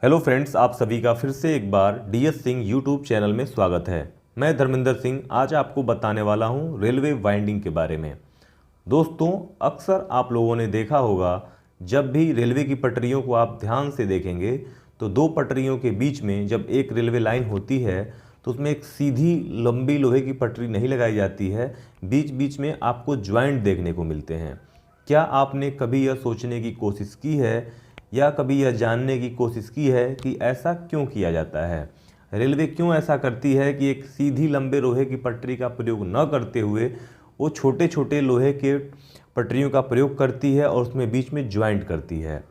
Hello friends, आप सभी का फिर से एक बार डीएस सिंह यूट्यूब चैनल में स्वागत है। मैं धर्मेंद्र सिंह आज आपको बताने वाला हूं रेलवे वाइंडिंग के बारे में। दोस्तों, अक्सर आप लोगों ने देखा होगा, जब भी रेलवे की पटरियों को आप ध्यान से देखेंगे तो दो पटरियों के बीच में जब एक रेलवे लाइन होती है तो उसमें एक सीधी लंबी लोहे की पटरी नहीं लगाई जाती है, बीच बीच में आपको ज्वाइंट देखने को मिलते हैं। क्या आपने कभी यह सोचने की कोशिश की है या कभी यह जानने की कोशिश की है कि ऐसा क्यों किया जाता है? रेलवे क्यों ऐसा करती है कि एक सीधी लंबे लोहे की पटरी का प्रयोग न करते हुए वो छोटे छोटे लोहे के पटरियों का प्रयोग करती है और उसमें बीच में ज्वाइंट करती है?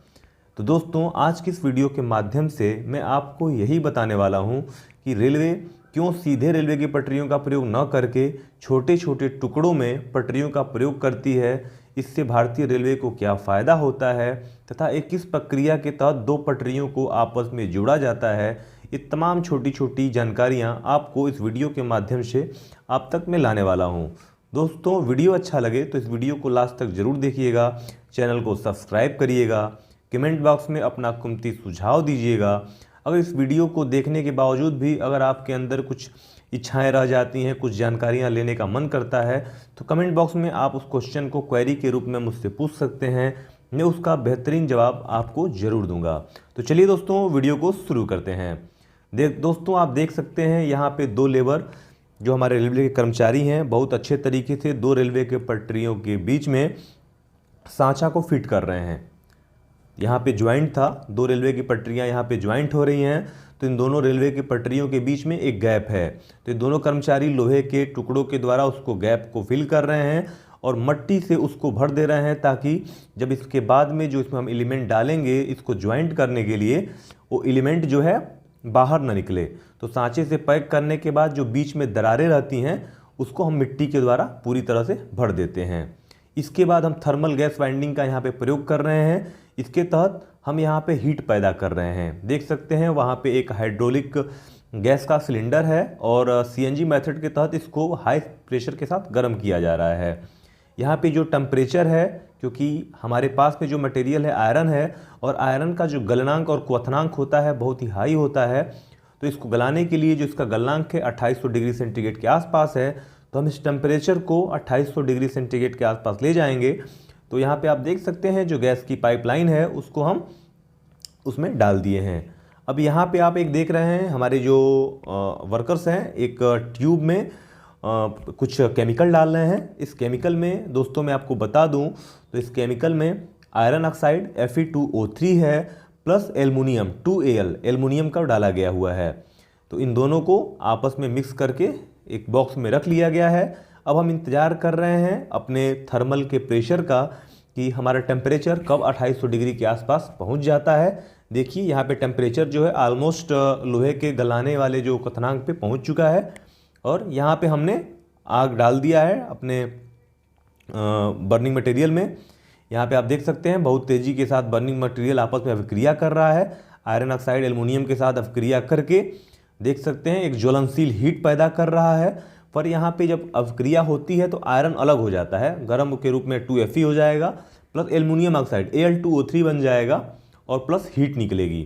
तो दोस्तों, आज की इस वीडियो के माध्यम से मैं आपको यही बताने वाला हूं कि रेलवे क्यों सीधे रेलवे की पटरियों का प्रयोग न करके छोटे छोटे टुकड़ों में पटरियों का प्रयोग करती है। इससे भारतीय रेलवे को क्या फ़ायदा होता है तथा एक किस प्रक्रिया के तहत दो पटरियों को आपस में जोड़ा जाता है, ये तमाम छोटी छोटी जानकारियाँ आपको इस वीडियो के माध्यम से आप तक मैं लाने वाला हूँ। दोस्तों, वीडियो अच्छा लगे तो इस वीडियो को लास्ट तक ज़रूर देखिएगा, चैनल को सब्सक्राइब करिएगा, कमेंट बॉक्स में अपना कीमती सुझाव दीजिएगा। अगर इस वीडियो को देखने के बावजूद भी अगर आपके अंदर कुछ इच्छाएं रह जाती हैं, कुछ जानकारियां लेने का मन करता है, तो कमेंट बॉक्स में आप उस क्वेश्चन को क्वेरी के रूप में मुझसे पूछ सकते हैं। मैं उसका बेहतरीन जवाब आपको ज़रूर दूंगा। तो चलिए दोस्तों, वीडियो को शुरू करते हैं। दोस्तों, आप देख सकते हैं यहाँ पे दो लेबर जो हमारे रेलवे के कर्मचारी हैं, बहुत अच्छे तरीके से दो रेलवे के पटरियों के बीच में सांचा को फिट कर रहे हैं। यहाँ पे ज्वाइंट था, दो रेलवे की पटरियाँ यहाँ पे ज्वाइंट हो रही हैं, तो इन दोनों रेलवे की पटरियों के बीच में एक गैप है। तो ये दोनों कर्मचारी लोहे के टुकड़ों के द्वारा उसको गैप को फिल कर रहे हैं और मट्टी से उसको भर दे रहे हैं, ताकि जब इसके बाद में जो इसमें हम एलिमेंट डालेंगे इसको ज्वाइंट करने के लिए, वो एलिमेंट जो है बाहर ना निकले। तो सांचे से पैक करने के बाद जो बीच में दरारें रहती हैं उसको हम मिट्टी के द्वारा पूरी तरह से भर देते हैं। इसके बाद हम थर्मल गैस वाइंडिंग का यहाँ पे प्रयोग कर रहे हैं। इसके तहत हम यहाँ पे हीट पैदा कर रहे हैं। देख सकते हैं वहाँ पे एक हाइड्रोलिक गैस का सिलेंडर है और सीएनजी मेथड के तहत इसको हाई प्रेशर के साथ गर्म किया जा रहा है। यहाँ पे जो टेम्परेचर है, क्योंकि हमारे पास में जो मटेरियल है आयरन है, और आयरन का जो गलनांक और क्वथनांक होता है बहुत ही हाई होता है, तो इसको गलाने के लिए जो इसका गलनांक है 2800 डिग्री सेंटीग्रेड के आसपास है, तो हम इस टेम्परेचर को 2800 डिग्री सेंटीग्रेड के आसपास ले जाएंगे। तो यहाँ पे आप देख सकते हैं जो गैस की पाइपलाइन है उसको हम उसमें डाल दिए हैं। अब यहाँ पे आप एक देख रहे हैं हमारे जो वर्कर्स हैं एक ट्यूब में कुछ केमिकल डाल रहे हैं। इस केमिकल में दोस्तों मैं आपको बता दूं तो इस केमिकल में आयरन ऑक्साइड Fe2O3 है प्लस एल्युमिनियम 2Al एल्युमिनियम का डाला गया हुआ है। तो इन दोनों को आपस में मिक्स करके एक बॉक्स में रख लिया गया है। अब हम इंतज़ार कर रहे हैं अपने थर्मल के प्रेशर का कि हमारा टेम्परेचर कब 2800 डिग्री के आसपास पहुंच जाता है। देखिए यहाँ पे टेम्परेचर जो है ऑलमोस्ट लोहे के गलाने वाले जो क्वथनांक पे पहुंच चुका है, और यहाँ पे हमने आग डाल दिया है अपने बर्निंग मटेरियल में। यहाँ पे आप देख सकते हैं बहुत तेज़ी के साथ बर्निंग मटेरियल आपस में अभिक्रिया कर रहा है। आयरन ऑक्साइड एल्युमिनियम के साथ अभिक्रिया करके देख सकते हैं एक ज्वलनशील हीट पैदा कर रहा है। पर यहाँ पे जब अभिक्रिया होती है तो आयरन अलग हो जाता है, गर्म के रूप में 2Fe हो जाएगा, प्लस एल्युमिनियम ऑक्साइड Al2O3 बन जाएगा और प्लस हीट निकलेगी।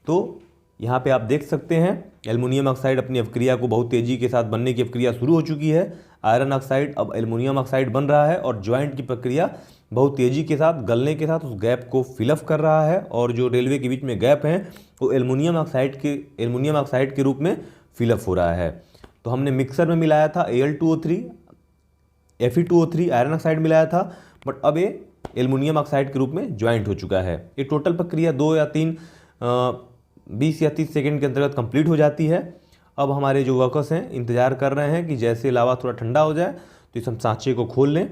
तो यहाँ पे आप देख सकते हैं एल्युमिनियम ऑक्साइड अपनी अभिक्रिया को बहुत तेज़ी के साथ बनने की अभिक्रिया शुरू हो चुकी है। आयरन ऑक्साइड अब एल्युमिनियम ऑक्साइड बन रहा है और ज्वाइंट की प्रक्रिया बहुत तेज़ी के साथ गलने के साथ उस गैप को फिलअप कर रहा है, और जो रेलवे के बीच में गैप है वो एल्युमिनियम ऑक्साइड के रूप में फिलअप हो रहा है। तो हमने मिक्सर में मिलाया था Al2O3 Fe2O3 आयरन ऑक्साइड मिलाया था, बट अब ये एल्युमिनियम ऑक्साइड के रूप में ज्वाइंट हो चुका है। ये टोटल प्रक्रिया 2 या 3 20 या 30 सेकेंड के अंतर्गत कंप्लीट हो जाती है। अब हमारे जो वर्कर्स हैं इंतज़ार कर रहे हैं कि जैसे लावा थोड़ा ठंडा हो जाए तो इस हम सांचे को खोल लें।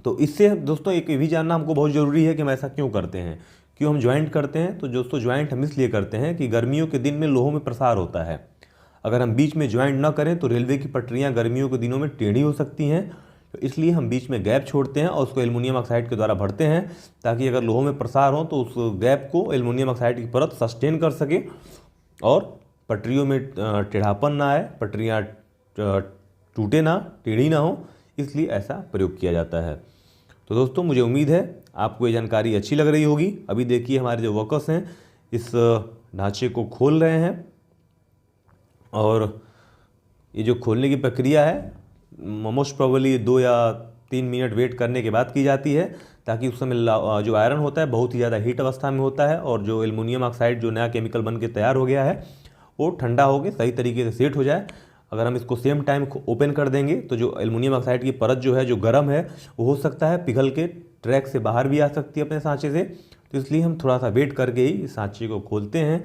तो इससे दोस्तों एक ये भी जानना हमको बहुत ज़रूरी है कि हम ऐसा क्यों करते हैं, क्यों हम ज्वाइंट करते हैं। तो दोस्तों ज्वाइंट हम इसलिए करते हैं कि गर्मियों के दिन में लोहों में प्रसार होता है। अगर हम बीच में ज्वाइंट ना करें तो रेलवे की पटरियां गर्मियों के दिनों में टेढ़ी हो सकती हैं। तो इसलिए हम बीच में गैप छोड़ते हैं और उसको एल्युमिनियम ऑक्साइड के द्वारा भरते हैं, ताकि अगर लोहों में प्रसार हो तो उस गैप को एल्युमिनियम ऑक्साइड की परत सस्टेन कर सके और पटरियों में टेढ़ापन ना आए, पटरियाँ टूटे ना, टेढ़ी ना हो, इसलिए ऐसा प्रयोग किया जाता है। तो दोस्तों मुझे उम्मीद है आपको ये जानकारी अच्छी लग रही होगी। अभी देखिए हमारे जो वर्कर्स हैं इस ढांचे को खोल रहे हैं और ये जो खोलने की प्रक्रिया है मोस्ट प्रोबेबली 2 या 3 मिनट वेट करने के बाद की जाती है, ताकि उस समय जो आयरन होता है बहुत ही ज़्यादा हीट अवस्था में होता है और जो एल्युमिनियम ऑक्साइड जो नया केमिकल बन के तैयार हो गया है वो ठंडा होकर सही तरीके से सेट हो जाए। अगर हम इसको सेम टाइम ओपन कर देंगे तो जो एल्युमिनियम ऑक्साइड की परत जो है जो गर्म है वो हो सकता है पिघल के ट्रैक से बाहर भी आ सकती है अपने सांचे से। तो इसलिए हम थोड़ा सा वेट करके ही इस सांचे को खोलते हैं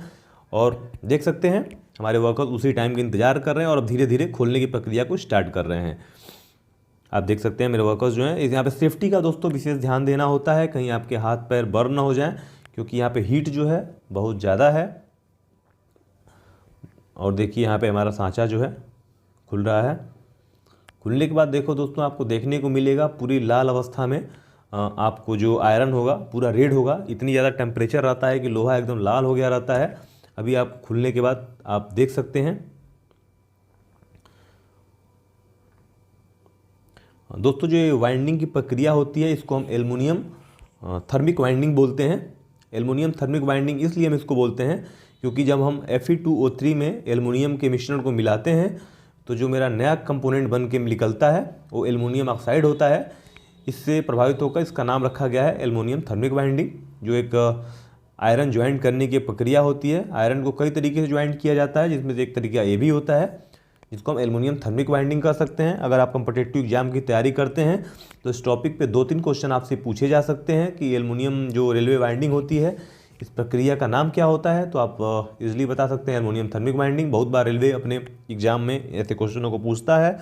और देख सकते हैं हमारे वर्कर्स उसी टाइम का इंतजार कर रहे हैं और अब धीरे धीरे खोलने की प्रक्रिया को स्टार्ट कर रहे हैं। आप देख सकते हैं मेरे वर्कर्स जो हैं, यहाँ पे सेफ्टी का दोस्तों विशेष ध्यान देना होता है, कहीं आपके हाथ पैर बर्न ना हो जाएं, क्योंकि यहाँ पे हीट जो है बहुत ज़्यादा है। और देखिए यहाँ पे हमारा सांचा जो है खुल रहा है। खुलने के बाद देखो दोस्तों आपको देखने को मिलेगा पूरी लाल अवस्था में आपको जो आयरन होगा पूरा रेड होगा। इतनी ज़्यादा टेम्परेचर रहता है कि लोहा एकदम लाल हो गया रहता है। अभी आप खुलने के बाद आप देख सकते हैं। दोस्तों जो ये वाइंडिंग की प्रक्रिया होती है इसको हम एल्युमिनियम थर्मिक वाइंडिंग बोलते हैं। एल्युमिनियम थर्मिक वाइंडिंग इसलिए हम इसको बोलते हैं क्योंकि जब हम Fe2O3 में एल्युमिनियम के मिश्रण को मिलाते हैं तो जो मेरा नया कंपोनेंट बन के निकलता है वो एल्युमिनियम ऑक्साइड होता है। इससे प्रभावित होकर इसका नाम रखा गया है एल्युमिनियम थर्मिक वाइंडिंग, जो एक आयरन ज्वाइंट करने की प्रक्रिया होती है। आयरन को कई तरीके से ज्वाइंट किया जाता है, जिसमें से एक तरीका ये भी होता है जिसको हम एल्युमिनियम थर्मिक वाइंडिंग कर सकते हैं। अगर आप कॉम्पिटिटिव एग्जाम की तैयारी करते हैं तो इस टॉपिक पे 2-3 क्वेश्चन आपसे पूछे जा सकते हैं कि एल्युमिनियम जो रेलवे वाइंडिंग होती है इस प्रक्रिया का नाम क्या होता है, तो आप इजीली बता सकते हैं एल्युमिनियम थर्मिक वाइंडिंग। बहुत बार रेलवे अपने एग्जाम में ऐसे क्वेश्चनों को पूछता है।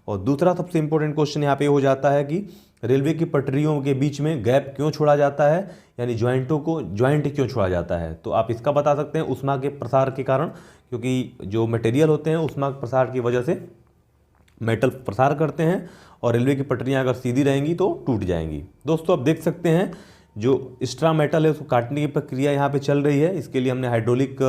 और दूसरा सबसे इंपॉर्टेंट क्वेश्चन यहाँ पे हो जाता है कि रेलवे की पटरियों के बीच में गैप क्यों छोड़ा जाता है, यानी ज्वाइंटों को ज्वाइंट क्यों छोड़ा जाता है। तो आप इसका बता सकते हैं ऊष्मा के प्रसार के कारण, क्योंकि जो मटेरियल होते हैं ऊष्मा के प्रसार की वजह से मेटल प्रसार करते हैं और रेलवे की पटरियां अगर सीधी रहेंगी तो टूट जाएंगी। दोस्तों आप देख सकते हैं जो एक्स्ट्रा मेटल है उसको काटने की प्रक्रिया यहाँ पे चल रही है। इसके लिए हमने हाइड्रोलिक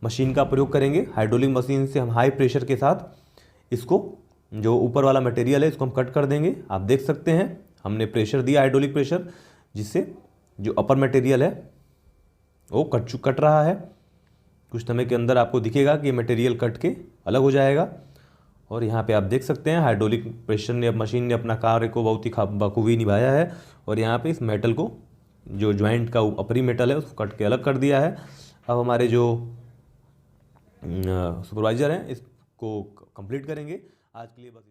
मशीन का प्रयोग करेंगे। हाइड्रोलिक मशीन से हम हाई प्रेशर के साथ इसको जो ऊपर वाला मटेरियल है इसको हम कट कर देंगे। आप देख सकते हैं हमने प्रेशर दिया हाइड्रोलिक प्रेशर, जिससे जो अपर मटेरियल है वो कट रहा है। कुछ समय के अंदर आपको दिखेगा कि मटेरियल कट के अलग हो जाएगा। और यहाँ पे आप देख सकते हैं हाइड्रोलिक प्रेशर ने मशीन ने अपना कार्य को बहुत ही बखूबी निभाया है और यहाँ पे इस मेटल को जो ज्वाइंट का अपरी मेटल है उसको कट के अलग कर दिया है। अब हमारे जो सुपरवाइज़र हैं इसको कंप्लीट करेंगे। आज के लिए बस